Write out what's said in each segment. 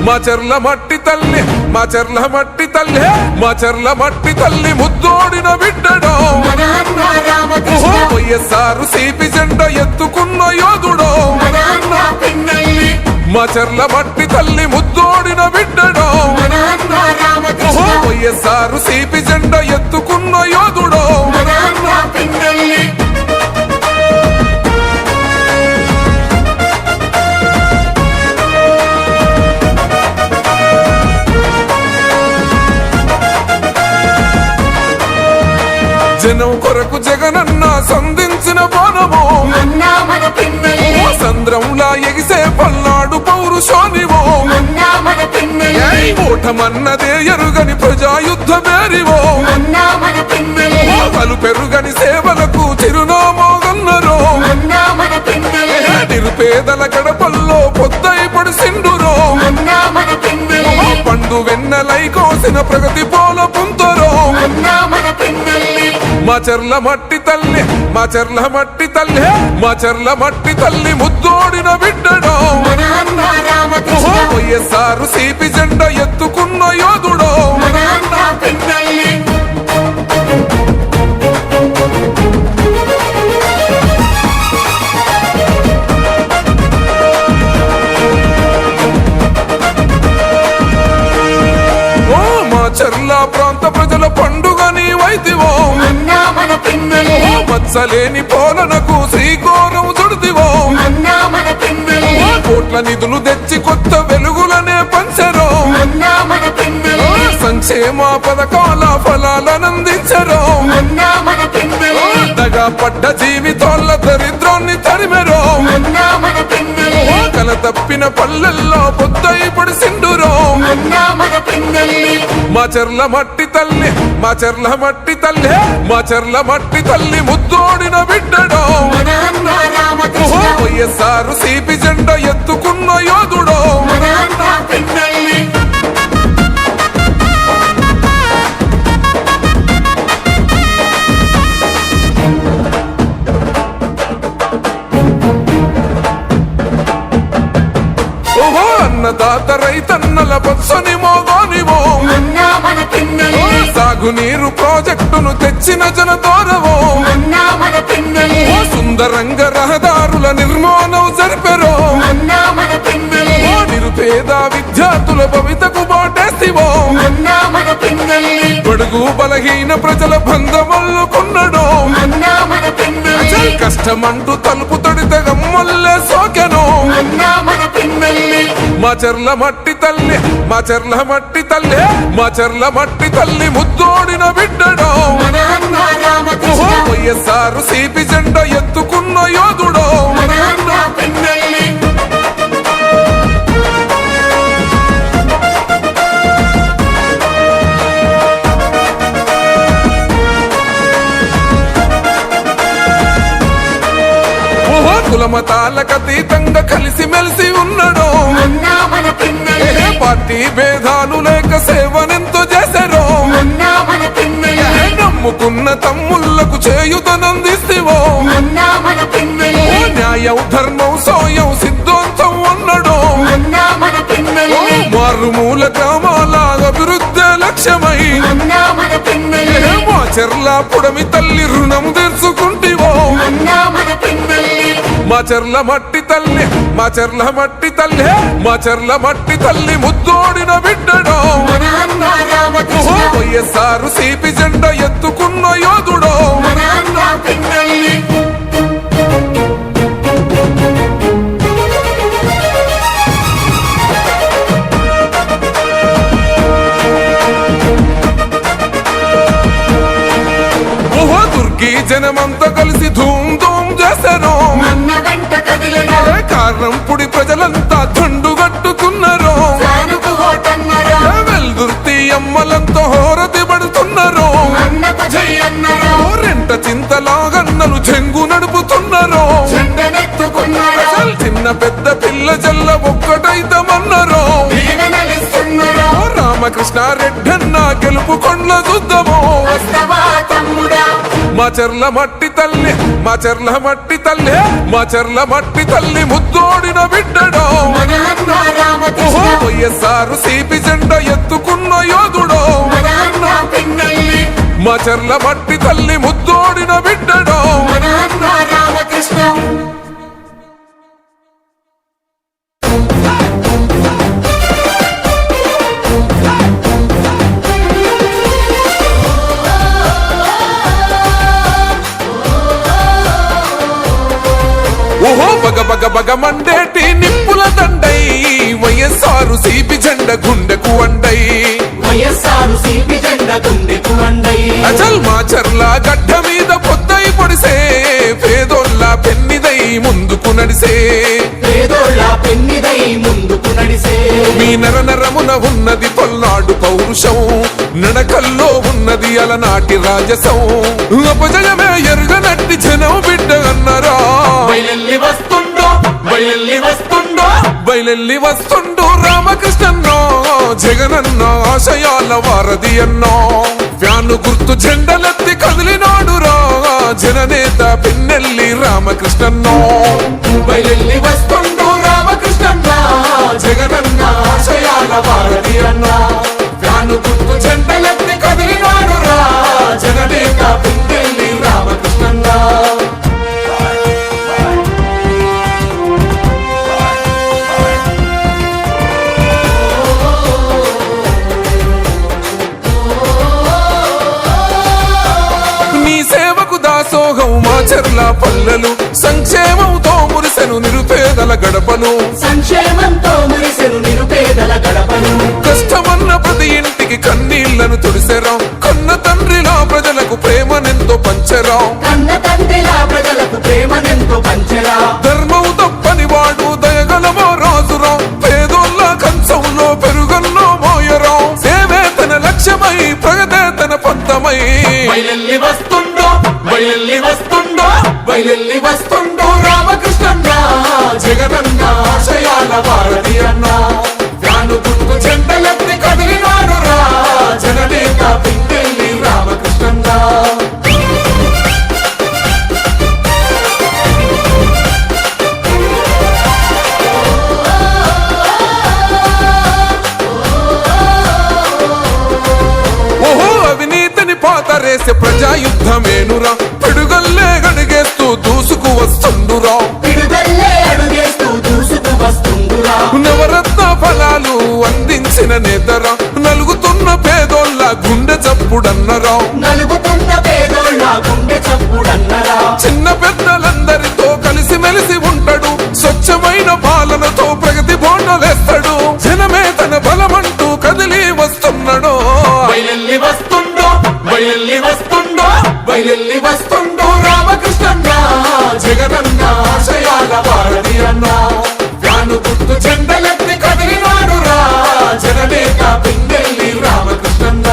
మాచర్ల మట్టి తల్లి మాచర్ల మట్టి తల్లి మాచర్ల మట్టి తల్లి ముద్దోడిన బిడ్డడో వైఎస్ఆర్ సిపి జెండా ఎత్తుకున్న యోధుడో మాచర్ల మట్టి తల్లి ముద్దోడిన బిడ్డడో వైఎస్ఆర్ సిపి జెండా ఎత్తుకున్న యోధుడో జనం కొరకు జగనన్న సంధించిన బోనమో సంద్రంలా ఎగిసే పల్నాడు పౌరుషానివో ఓటమన్నదే ఎరుగని ప్రజాయుద్ధ మేరివో పలు పెరుగని సేవలకు చిరునామోగన్నరో నిరుపేదల గడపల్లో పొద్దై పడిసిండురో పండు వెన్నెలై కోసిన ప్రగతి పోల పుంతరో మాచర్ల మట్టి తల్లి మాచర్ల మట్టి తల్లి మాచర్ల మట్టి తల్లి ముద్దోడిన బిడ్డడో వైఎస్ఆర్ సిపి జెండా ఎత్తుకున్న యోధుడో మాచర్ల ప్రాంత ప్రజల పండుగ నీవైతివో మత్సలేని పోలనకు శ్రీకోరం చుడితివో కోట్ల నిధులు తెచ్చి కొత్త వెలుగులనే పంచరో సంక్షేమ పథకాల ఫలాలనందించరో దగా పడ్డ జీవితాల దరిద్రాన్ని తరిమెరో కల తప్పిన పల్లెల్లో పొద్దై పడిసిండురో మాచర్ల మట్టి తల్లి మాచర్ల మట్టి తల్లి మాచర్ల మట్టి తల్లి ముద్దోడిన బిడ్డడో వైఎస్ఆర్ సిపి జెండా ఎత్తుకున్న యోధుడో అన్నదాత రైతన్నల పచ్చని మోగానివో సాగునీరు ప్రాజెక్టును తెచ్చిన జనతోరవో సుందరంగ రహదారుల నిర్మాణం జరిపెరో నిరుపేద విద్యార్థుల భవితకు బాటేసివో బడుగు బలహీన ప్రజల బంధమల్లుకున్నడో కష్టమంటూ తలుపు తొడితే గమ్మల్లే సోకెనో మాచర్ల మట్టి తల్లి మాచర్ల మట్టి తల్లి మాచర్ల మట్టి తల్లి ముద్దోడిన బిడ్డడో వైఎస్ఆర్ సిపి జెండా ఎత్తుకున్న యోధుడో కులమతాలకు అతీతంగా కలిసి మెలిసి ఉన్నాడో పార్టీ భేదాలు లేక సేవనెంతో చేశారో నమ్ముకున్న తమ్ముళ్లకు చేయుతనందిస్తేవో న్యాయం ధర్మం సోయం సిద్ధాంతం ఉన్నాడో మారుమూల గ్రామాల అభివృద్ధి లక్ష్యమై మాచర్ల పుడమి తల్లి రుణం తీర్చుకుంటివో మాచర్ల మట్టి తల్లి మాచర్ల మట్టి తల్లి మాచర్ల మట్టి తల్లి ముద్దోడిన బిడ్డడో వైఎస్ఆర్ సిపి జెండా ఎత్తుకున్న యోధుడో దుర్గి జనమంతా కలిసి ధూమ్ ధూమ్ చేశారు కారణంపుడి ప్రజలంతా దండుగట్టుకున్నారు వెల్దుర్తి అమ్మలంతా హోరతి పడుతున్నారు రెంట చింతలాగన్నలు చెంగు నడుపుతున్నారు చిన్న పెద్ద పిల్ల జల్ల ఒక్కటైతమన్నారు రామకృష్ణారెడ్డి అన్న గెలుపు కొండ్ల చూద్దాము మాచర్ల మట్టి తల్లి మాచర్ల మట్టి తల్లి మాచర్ల మట్టి తల్లి ముద్దోడిన బిడ్డడో వైఎస్ఆర్ సిపి జెండా ఎత్తుకున్న యోధుడో మాచర్ల మట్టి తల్లి ముద్దోడిన బిడ్డడో రామకృష్ణ. ఓహో బగ బగ బగ మండేటి నిప్పుల దండై వైఎస్ఆర్ సిపి జెండ గుండెకు వండై అచల్ మాచర్ల గడ్డ మీద పొద్దై పొడిసే పేదోళ్ళ పెన్నిదై ముందుకు నడిసే మీ నరనరమున ఉన్నది పల్నాడు పౌరుషం నడకల్లో ఉన్నది అలనాటి రాజసం అపజయమే ఎరుగనట్టి జనం బిడ్డ అన్నరా బయలెల్లి వస్తుండో రామకృష్ణన్నో జగనన్నో ఆశయాల వారధి అన్నో ఫ్యాను గుర్తు జెండలెత్తి కదిలినాడురా జననేత పిన్నెల్లి రామకృష్ణన్నో బయలెల్లి వస్తుండో రామకృష్ణన్నో జగనన్న ఆశయాల వారధి అన్నో ఫ్యాను గుర్తు జెండలెత్తి కదిలినాడురా జననేత పిన్నెల్లి రామకృష్ణన్నో. దాసోహం మాచర్ల పల్లెలు సంక్షేమంతో మురిసెను నిరుపేదల గడపలు కష్టమన్న ప్రతి ఇంటికి కన్నీళ్లను తుడిసెరా కన్న తండ్రిలా ప్రజలకు ప్రేమనెంతో పంచెరా ధర్మం తప్పని వాడు దయగలమో రాజురా పేదోళ్ళ కంచంలో పెరుగన్నో మోయరా సేవే తన లక్ష్యమై ప్రగతే తన పంతమై బయలెల్లి వస్తుండో రామకృష్ణన్న జగనన్న ఆశయాల వారధి అన్న ఫ్యాను గుర్తు జెండలెత్తి కదిలినాడురా జననేత పిన్నెల్లి రామకృష్ణన్న. ఓహో అవినీతిని పాతరేసే ప్రజాయుద్ధమేనురా పిడుగల్లే గడిగేస్తూ దూసుకు వస్తుండురా నవరత్న ఫలాలు అందించిన నేతరా నలుగుతున్న పేదోళ్ళ గుండె చప్పుడన్నరా చిన్న పెద్దలందరితో కలిసిమెలిసి ఉంటాడు స్వచ్ఛమైన పాలనతో ప్రగతి బోండలేస్తాడు జనమే తన బలమంటూ కదిలి వస్తున్నాడు బయలెల్లి వస్తుండో రామకృష్ణన్న జగనన్న ఆశయాల వారధి అన్న ఫ్యాను గుర్తు జెండలెత్తి కదిలినాడురా జననేత పిన్నెల్లి రామకృష్ణన్న.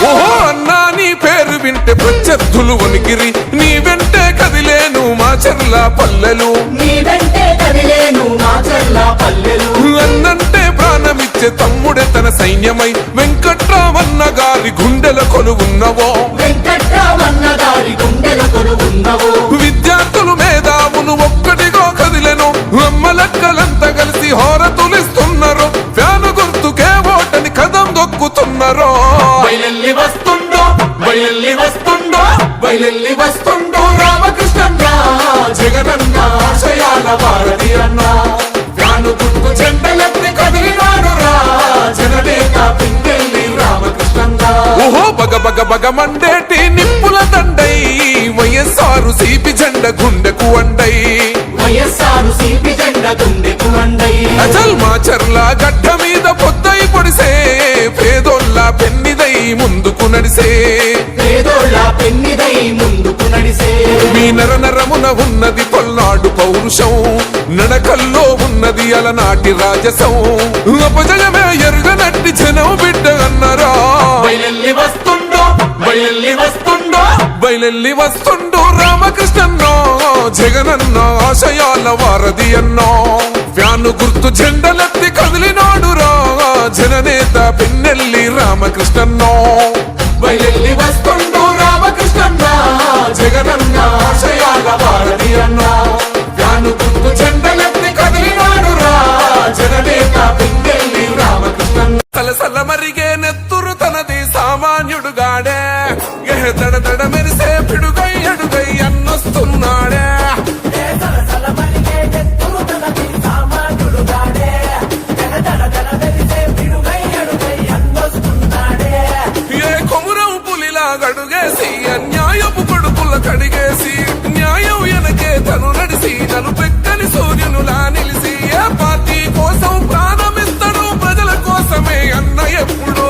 ఓహో అన్నా నీ పేరు వింటే ప్రత్యర్థులు వణికిరి నీ వెంటే కదిలేను మాచర్ల పల్లెలు అన్నంటే ప్రాణమిచ్చే తమ్ముడే తన సైన్యమై వెంకట్రామన్న గారి గుండెల కొలువున్నవో విద్యార్థులు మేధావులు ఒక్కటిగా కదిలెను అమ్మలక్కలంతా కలిసి హోరతులిస్తున్నారు ఫ్యాను గుర్తుకే ఓటని కదం దొక్కుతున్నారు బయలెల్లి వస్తుండో రామకృష్ణన్న జగనన్న ఆశయాల వారధి అన్న ఫ్యాను గుర్తు జెండలెత్తి కదిలినాడురా జననేత పిన్నెల్లి రామకృష్ణన్న. ఓహో బగ బగ బగ మండేటి నిప్పుల దండై వైఎస్ఆర్ సిపి జెండ గుండెకు వండై అచల్ మాచర్ల గడ్డ మీద పొద్దై పొడిసే పేదోళ్ళ పెన్నిదై ముందుకు నడిసే మీ నరనరమున ఉన్నది పల్నాడు పౌరుషం నడకల్లో ఉన్నది అలనాటి రాజసం అపజయమే ఎరుగనట్టి జనం బిడ్డ అన్నరా బయలెల్లి వస్తుండు రామకృష్ణన్నో జగనన్నో ఆశయాల వారధి అన్నో ఫ్యాను గుర్తు జెండలెత్తి కదిలినాడు రా జననేత పిన్నెల్లి రామకృష్ణన్నో బయలెల్లి వస్తుండు రామకృష్ణన్నో జగనన్న ఆశయాల వారధి అన్నో ఫ్యాను గుర్తు జెండలెత్తి కదిలినాడు రా జననేత పిన్నెల్లి రామకృష్ణన్నో సలసల మరిగే నెత్తురు తనది సామాన్యుడుగాడే దడ దడ మెరిసే పిడుగై అడుగై అన్నొస్తున్నాడే ఏ కొమురం పులిలా గడుగేసి అన్యాయపు కొడుకుల కడిగేసి న్యాయం వెనకే తను నడిసి నలుపెక్కని సూర్యునులా నిలిసి ఏ పార్టీ కోసం ప్రాణమిస్తాడు ప్రజల కోసమే అన్న ఎప్పుడు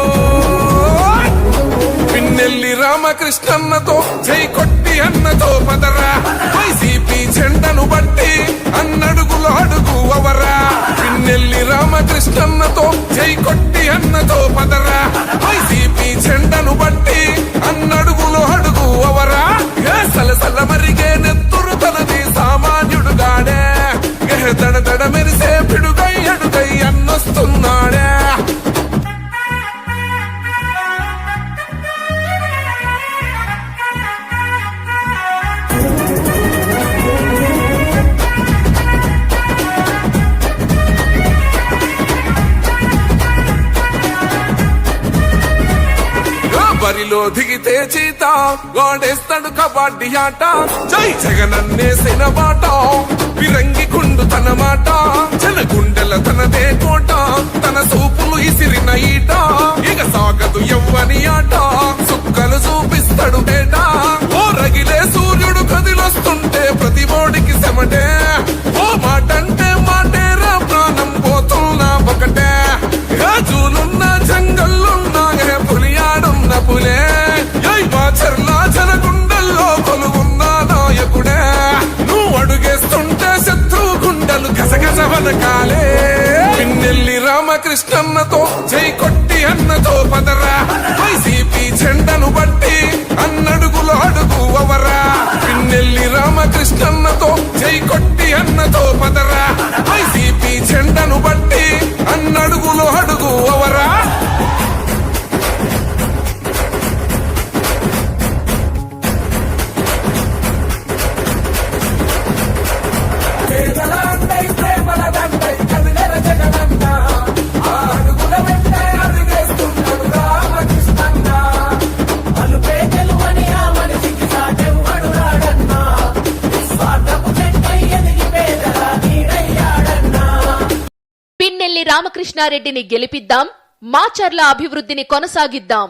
పిన్నెల్లి రామకృష్ణన్నతో జై కొట్టి అన్నతో పదరా వైసీపీ జెండను బట్టి అన్నడుగులు అడుగు అవరా పిన్నెల్లి రామకృష్ణన్నతో జై కొట్టి అన్నతో పదరా వైసీపీ జెండను బట్టి అన్నడుగులు అడుగు అవరా సలసల మరిగే నెత్తురు తనది సామాన్యుడుగాడే దడ దడ మెరిసే పిడుగై అడుగై అన్నొస్తున్నాడే బరిలో దిగితే చీత గోడేస్తాడు కబడ్డీ ఆట జై జగనన్నేసిన బాట విరంగి కుండు తన మాట జన గుండెల తనదే కోట తన సూపులు ఇసిరిన ఈట ఇక సాగదు ఎవ్వని ఆట సుక్కలు చూపిస్తాడు బేట ఓ రగిలే సూర్యుడు కదిలొస్తుంటే ప్రతి బోడికి సెమటే ఓ మాటంటే మాటేరా ప్రాణం పోతున్నా ఒకటే రాజులున్న జంగల్లున్నా పులియాడున్న పులే మాచర్లా జనగుండల్లో కొలువున్న నాయకుడే నువ్వు అడుగేస్తుంటే శత్రువు గుండెలు గసగస వనకాలే పిన్నెల్లి రామకృష్ణన్నతో జై కొట్టి అన్నతో పదరా వైసీపీ జెండను బట్టి అన్నడుగులు అడుగు అవరా పిన్నెల్లి రామకృష్ణన్నతో జై కొట్టి అన్నతో పదరా వైసీపీ జెండను బట్టి అన్నడుగులు అడుగు అవరా పిన్నెల్లి రామకృష్ణారెడ్డిని గెలిపిద్దాం, మాచర్ల అభివృద్ధిని కొనసాగిద్దాం.